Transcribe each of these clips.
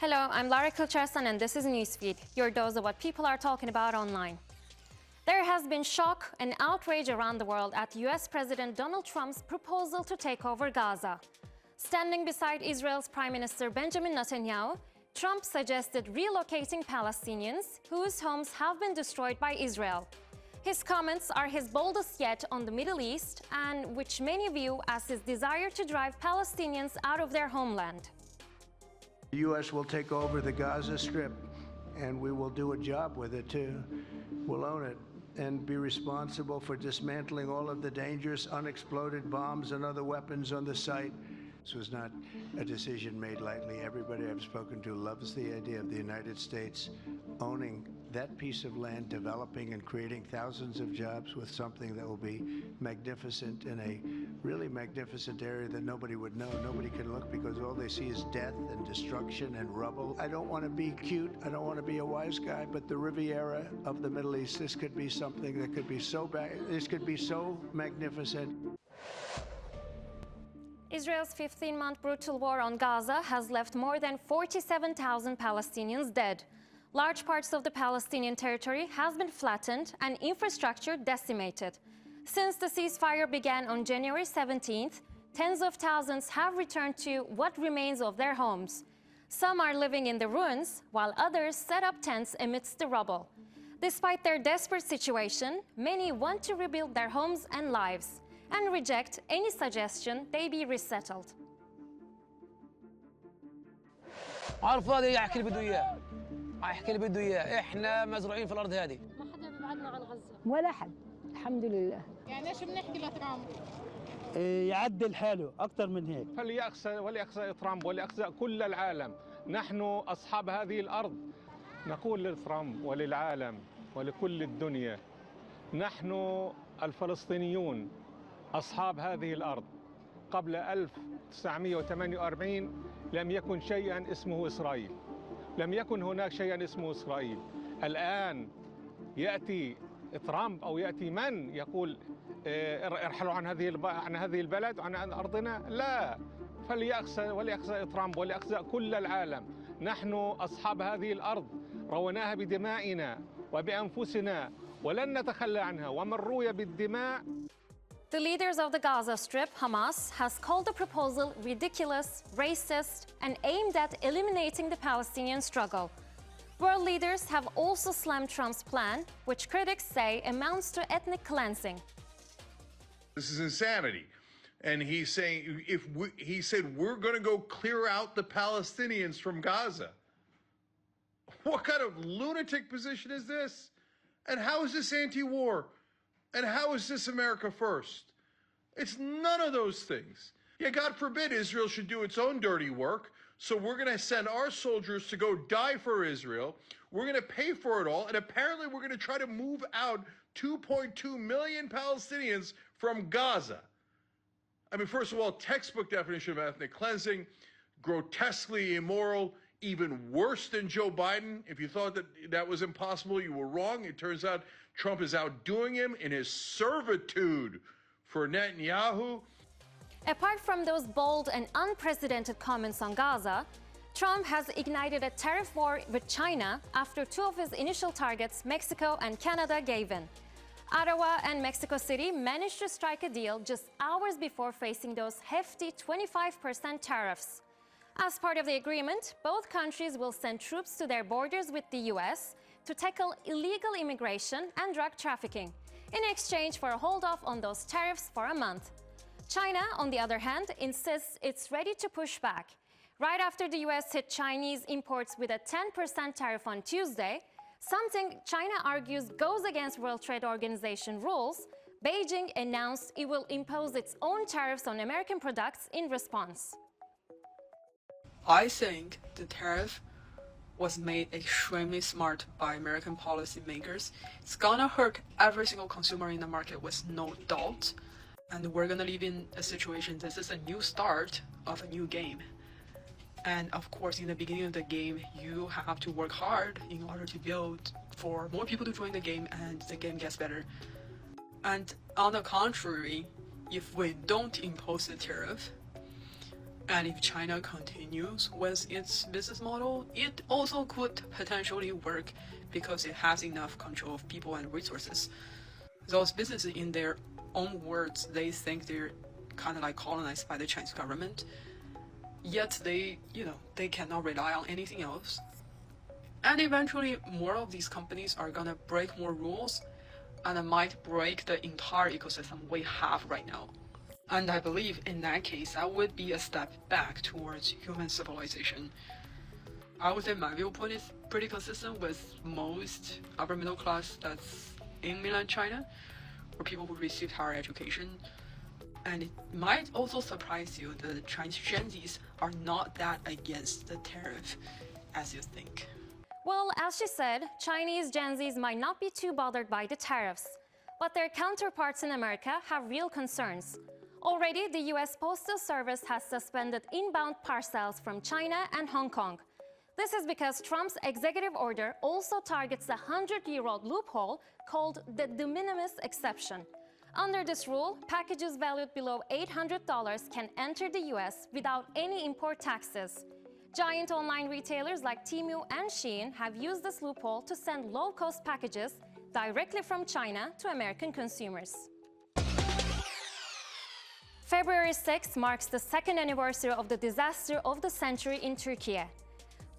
Hello, I'm Lara Kulchersan and this is Newsfeed, your dose of what people are talking about online. There has been shock and outrage around the world at US President Donald Trump's proposal to take over Gaza. Standing beside Israel's Prime Minister Benjamin Netanyahu, Trump suggested relocating Palestinians whose homes have been destroyed by Israel. His comments are his boldest yet on the Middle East, and which many view as his desire to drive Palestinians out of their homeland. The U.S. will take over the Gaza Strip, and we will do a job with it, too. We'll own it and be responsible for dismantling all of the dangerous unexploded bombs and other weapons on the site. This was not a decision made lightly. Everybody I've spoken to loves the idea of the United States owning that piece of land, developing and creating thousands of jobs with something that will be magnificent in a really magnificent area that nobody would know. Nobody can look because all they see is death and destruction and rubble. I don't want to be cute. I don't want to be a wise guy, but the Riviera of the Middle East, this could be something that could be so bad. This could be so magnificent. Israel's 15-month brutal war on Gaza has left more than 47,000 Palestinians dead. Large parts of the Palestinian territory has been flattened and infrastructure decimated. Since the ceasefire began on January 17th, tens of thousands have returned to what remains of their homes. Some are living in the ruins, while others set up tents amidst the rubble. Despite their desperate situation, many want to rebuild their homes and lives and reject any suggestion they be resettled. عارف هذا يحكي اللي بده اياه يحكي اللي بده اياه احنا مزروعين في الارض هذه ما حدا بيبعدنا عن غزه ولا حد الحمد لله يعني ايش بنحكي لترامب يعدل حاله اكثر من هيك وليخزى ترامب وليخزى كل العالم نحن اصحاب هذه الارض نقول لترامب وللعالم ولكل الدنيا نحن الفلسطينيون أصحاب هذه الأرض. قبل 1948 لم يكن شيئا اسمه إسرائيل. لم يكن هناك شيئا اسمه إسرائيل. الآن يأتي ترامب أو يأتي من يقول ارحلوا عن هذه البلد وعن أرضنا. لا، وليخزى ترامب وليخزى كل العالم. نحن أصحاب هذه الأرض رويناها بدمائنا وبأنفسنا ولن نتخلى عنها ومن روي بالدماء. The leaders of the Gaza Strip, Hamas, has called the proposal ridiculous, racist, and aimed at eliminating the Palestinian struggle. World leaders have also slammed Trump's plan, which critics say amounts to ethnic cleansing. This is insanity. And he's saying, he said, we're going to go clear out the Palestinians from Gaza. What kind of lunatic position is this? And how is this anti-war? And how is this America first? It's none of those things. Yeah, God forbid Israel should do its own dirty work. So we're going to send our soldiers to go die for Israel. We're going to pay for it all. And apparently we're going to try to move out 2.2 million Palestinians from Gaza. I mean, first of all, textbook definition of ethnic cleansing, grotesquely immoral, even worse than Joe Biden. If you thought that that was impossible, you were wrong. It turns out Trump is outdoing him in his servitude for Netanyahu. Apart from those bold and unprecedented comments on Gaza, Trump has ignited a tariff war with China after two of his initial targets, Mexico and Canada, gave in. Ottawa and Mexico City managed to strike a deal just hours before facing those hefty 25% tariffs. As part of the agreement, both countries will send troops to their borders with the US to tackle illegal immigration and drug trafficking, in exchange for a hold-off on those tariffs for a month. China, on the other hand, insists it's ready to push back. Right after the US hit Chinese imports with a 10% tariff on Tuesday, something China argues goes against World Trade Organization rules, Beijing announced it will impose its own tariffs on American products in response. I think the tariff was made extremely smart by American policymakers. It's gonna hurt every single consumer in the market with no doubt. And we're gonna live in a situation, this is a new start of a new game. And of course, in the beginning of the game, you have to work hard in order to build for more people to join the game and the game gets better. And on the contrary, if we don't impose the tariff, And if China continues with its business model, it also could potentially work because it has enough control of people and resources. Those businesses, in their own words, they think they're kind of like colonized by the Chinese government, yet they cannot rely on anything else. And eventually, more of these companies are gonna break more rules and might break the entire ecosystem we have right now. And I believe in that case, that would be a step back towards human civilization. I would say my viewpoint is pretty consistent with most upper middle class that's in mainland China, or people who receive higher education. And it might also surprise you that the Chinese Gen Zs are not that against the tariff as you think. Well, as she said, Chinese Gen Zs might not be too bothered by the tariffs, but their counterparts in America have real concerns. Already, the US Postal Service has suspended inbound parcels from China and Hong Kong. This is because Trump's executive order also targets the 100-year-old loophole called the de minimis exception. Under this rule, packages valued below $800 can enter the US without any import taxes. Giant online retailers like Temu and Shein have used this loophole to send low-cost packages directly from China to American consumers. February 6 marks the second anniversary of the disaster of the century in Türkiye.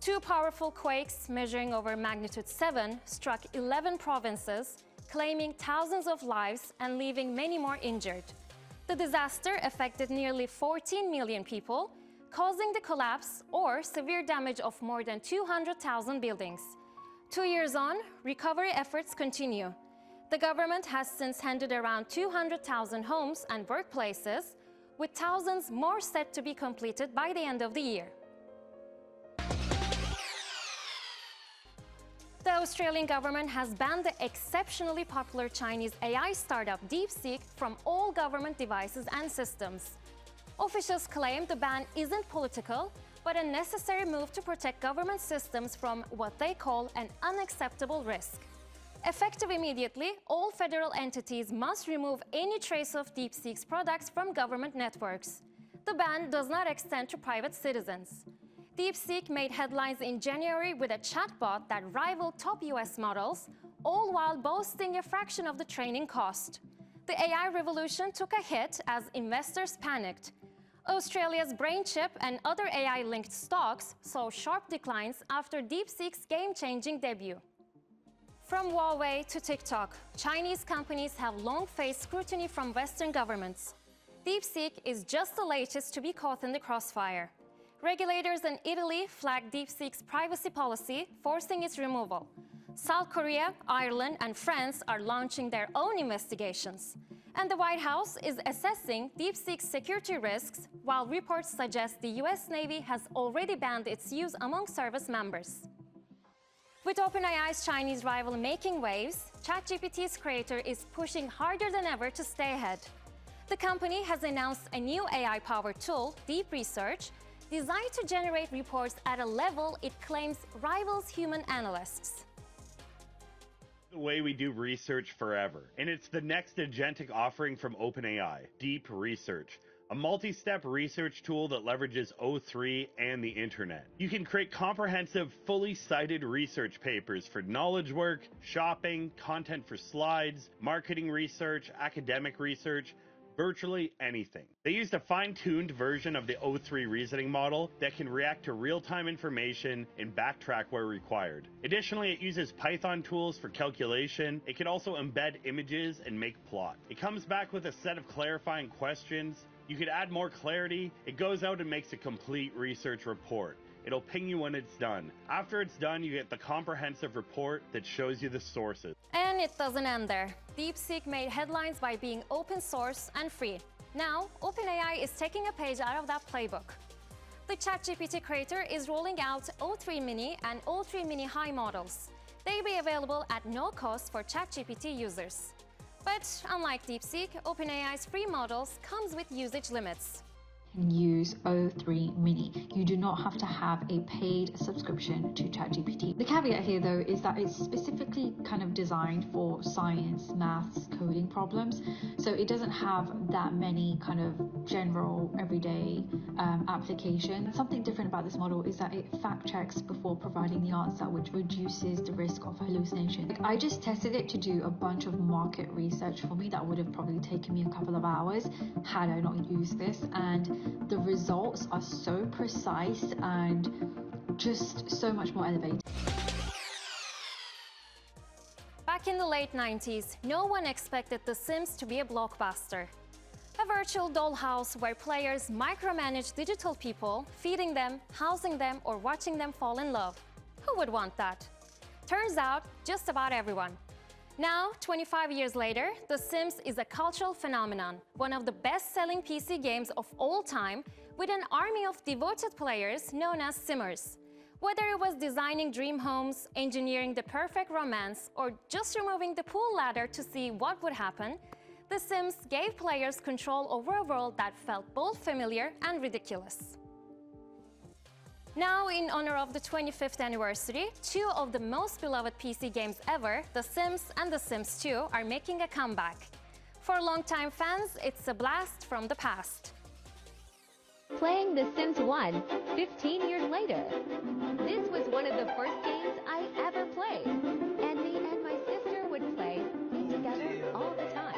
Two powerful quakes measuring over magnitude 7 struck 11 provinces, claiming thousands of lives and leaving many more injured. The disaster affected nearly 14 million people, causing the collapse or severe damage of more than 200,000 buildings. 2 years on, recovery efforts continue. The government has since handed around 200,000 homes and workplaces, with thousands more set to be completed by the end of the year. The Australian government has banned the exceptionally popular Chinese AI startup DeepSeek from all government devices and systems. Officials claim the ban isn't political, but a necessary move to protect government systems from what they call an unacceptable risk. Effective immediately, all federal entities must remove any trace of DeepSeek's products from government networks. The ban does not extend to private citizens. DeepSeek made headlines in January with a chatbot that rivaled top US models, all while boasting a fraction of the training cost. The AI revolution took a hit as investors panicked. Australia's BrainChip and other AI-linked stocks saw sharp declines after DeepSeek's game-changing debut. From Huawei to TikTok, Chinese companies have long faced scrutiny from Western governments. DeepSeek is just the latest to be caught in the crossfire. Regulators in Italy flagged DeepSeek's privacy policy, forcing its removal. South Korea, Ireland, and France are launching their own investigations. And the White House is assessing DeepSeek's security risks, while reports suggest the US Navy has already banned its use among service members. With OpenAI's Chinese rival making waves, ChatGPT's creator is pushing harder than ever to stay ahead. The company has announced a new AI-powered tool, Deep Research, designed to generate reports at a level it claims rivals human analysts. The way we do research forever, and it's the next agentic offering from OpenAI, Deep Research, a multi-step research tool that leverages O3 and the internet. You can create comprehensive, fully cited research papers for knowledge work, shopping, content for slides, marketing research, academic research, virtually anything. They used a fine-tuned version of the O3 reasoning model that can react to real-time information and backtrack where required. Additionally, it uses Python tools for calculation. It can also embed images and make plot. It comes back with a set of clarifying questions. You could add more clarity. It goes out and makes a complete research report. It'll ping you when it's done. After it's done, you get the comprehensive report that shows you the sources. And it doesn't end there. DeepSeek made headlines by being open source and free. Now, OpenAI is taking a page out of that playbook. The ChatGPT creator is rolling out O3 Mini and O3 Mini High models. They'll be available at no cost for ChatGPT users. But unlike DeepSeek, OpenAI's free models comes with usage limits. can use O3 Mini. You do not have to have a paid subscription to ChatGPT. The caveat here though is that it's specifically kind of designed for science, maths, coding problems. So it doesn't have that many kind of general everyday applications. Something different about this model is that it fact checks before providing the answer, which reduces the risk of hallucination. Like, I just tested it to do a bunch of market research for me that would have probably taken me a couple of hours had I not used this, and the results are so precise and just so much more elevated. Back in the late 90s, no one expected The Sims to be a blockbuster. A virtual dollhouse where players micromanage digital people, feeding them, housing them, or watching them fall in love. Who would want that? Turns out, just about everyone. Now, 25 years later, The Sims is a cultural phenomenon, one of the best-selling PC games of all time, with an army of devoted players known as Simmers. Whether it was designing dream homes, engineering the perfect romance, or just removing the pool ladder to see what would happen, The Sims gave players control over a world that felt both familiar and ridiculous. Now, in honor of the 25th anniversary, two of the most beloved PC games ever, The Sims and The Sims 2, are making a comeback. For longtime fans, it's a blast from the past. Playing The Sims 1, 15 years later. This was one of the first games I ever played, and me and my sister would play together all the time.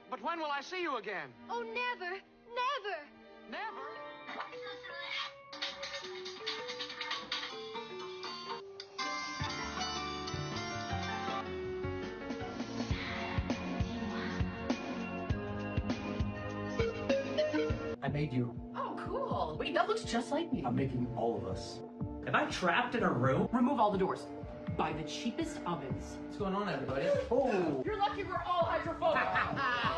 But when will I see you again? Oh, never, never. Never? I made you. Oh, cool. Wait, that looks just like me. I'm making all of us. Am I trapped in a room? Remove all the doors. Buy the cheapest ovens. What's going on, everybody? Oh! You're lucky we're all hydrophobic.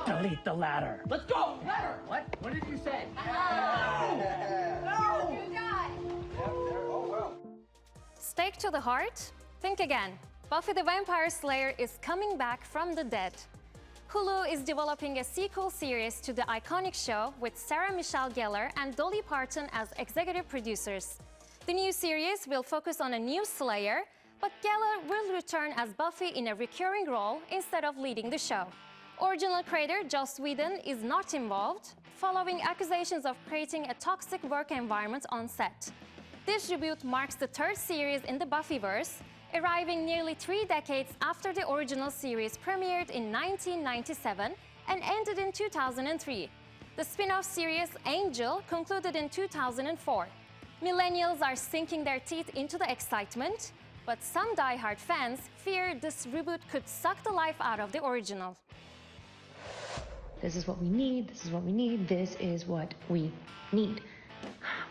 Delete the ladder. Let's go! Ladder! What? What did you say? No! You die! Oh, well. Stake to the heart? Think again. Buffy the Vampire Slayer is coming back from the dead. Hulu is developing a sequel series to the iconic show with Sarah Michelle Gellar and Dolly Parton as executive producers. The new series will focus on a new Slayer, but Gellar will return as Buffy in a recurring role instead of leading the show. Original creator Joss Whedon is not involved, following accusations of creating a toxic work environment on set. This reboot marks the third series in the Buffyverse, arriving nearly 3 decades after the original series premiered in 1997 and ended in 2003. The spin-off series Angel concluded in 2004. Millennials are sinking their teeth into the excitement, but some die-hard fans fear this reboot could suck the life out of the original. This is what we need, this is what we need, this is what we need.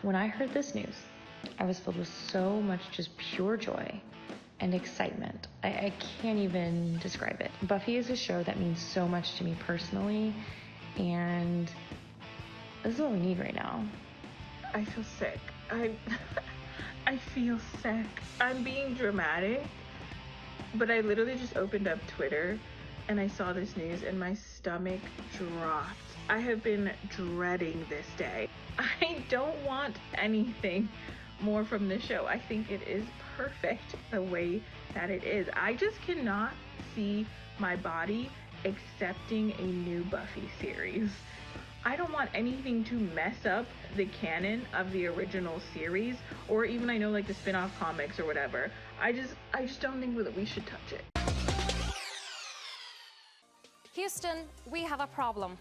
When I heard this news, I was filled with so much just pure joy and excitement. I can't even describe it. Buffy is a show that means so much to me personally, and this is what we need right now. I feel sick. I feel sick. I'm being dramatic, but I literally just opened up Twitter and I saw this news and my stomach dropped. I have been dreading this day. I don't want anything more from this show. I think it is perfect the way that it is. I just cannot see my body accepting a new Buffy series. I don't want anything to mess up the canon of the original series, or even I know like the spin-off comics or whatever. I just don't think that we should touch it. Houston, we have a problem.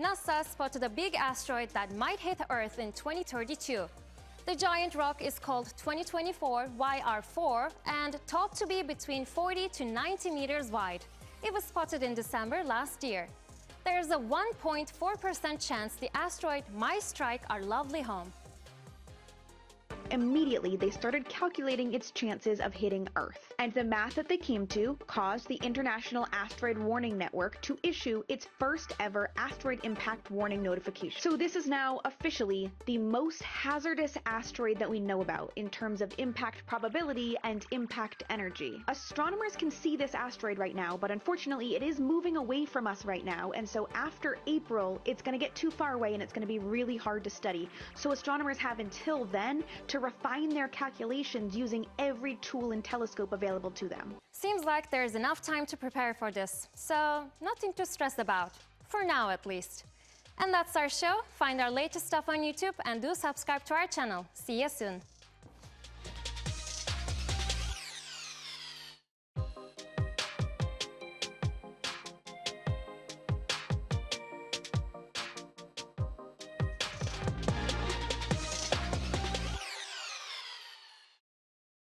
NASA spotted a big asteroid that might hit Earth in 2032. The giant rock is called 2024 YR4 and thought to be between 40 to 90 meters wide. It was spotted in December last year. There's a 1.4% chance the asteroid might strike our lovely home. immediately they started calculating its chances of hitting Earth. And the math that they came to caused the International Asteroid Warning Network to issue its first ever asteroid impact warning notification. So this is now officially the most hazardous asteroid that we know about in terms of impact probability and impact energy. Astronomers can see this asteroid right now, but unfortunately it is moving away from us right now, and so after April it's going to get too far away and it's going to be really hard to study. So astronomers have until then to refine their calculations using every tool and telescope available to them. Seems like there's enough time to prepare for this, so nothing to stress about, for now at least. And that's our show. Find our latest stuff on YouTube and do subscribe to our channel. See you soon.